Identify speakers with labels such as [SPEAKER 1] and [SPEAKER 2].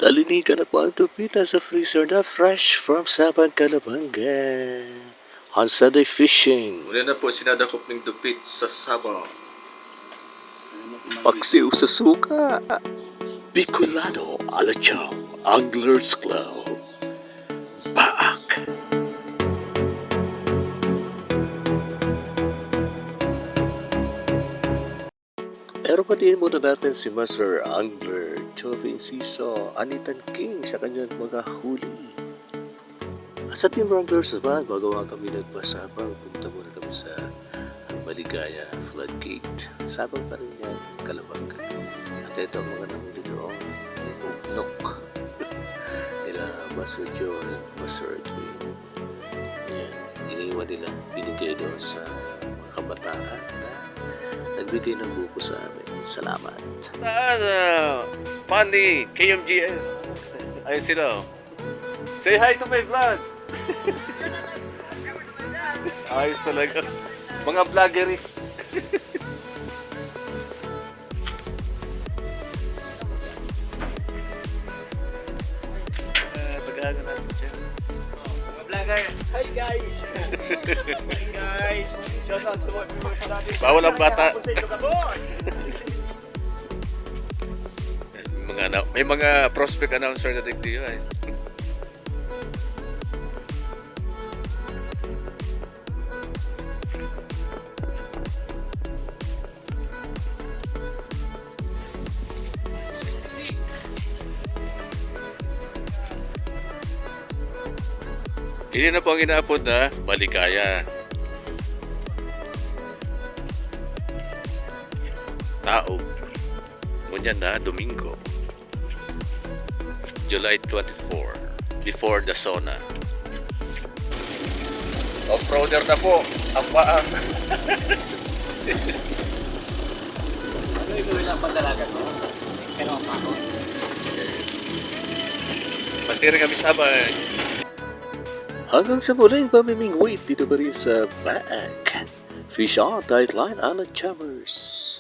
[SPEAKER 1] Nalinigan na po ang Dupit sa freezer na fresh from Sabang, Calabanga. On Sunday fishing.
[SPEAKER 2] Muli na po sinadakop ng Dupit sa Sabang.
[SPEAKER 1] Paksiw sa suka. Bicolano Anitan Anglers Club. BAAC. Pero patiin muna natin si Master Angler Jovi Inciso, Anitan King sa kanyang mga huli. At sa Team Anglers naman, bago kami nagpasabang, punta muna kami sa Maligaya Floodgate. Sabang pa rin yan, Calabanga. At ito ang mga nahuli doon, nok nila Master John, Master Edwin. Yan, iniwan nila, binigay doon sa mga kabataan na nagbigay ng buko sa amin. Salamat.
[SPEAKER 2] Funny, KMGS. Ayun sila. Say hi to my vlog. Ayos talaga. Mga vloggeries. Pag-aaga natin siya.
[SPEAKER 3] Mga vlogger. Hi guys! Hi guys! Shout out to mga viewers natin.
[SPEAKER 2] Bawal ang bata. May mga prospect announcer na dito eh. Hindi na po ang inaapod na Maligaya. Tao. Ngunyan na Domingo. July 24. Before the sauna. Off-roader na po. Ang paa.
[SPEAKER 3] Ano yung ilang pandalagan mo? Pero ang pako.
[SPEAKER 2] Masira kami Sabang.
[SPEAKER 1] Hanggang sa muling pamimingwit dito pa rin sa BAAC. Fish on, tight line, on the Camarines.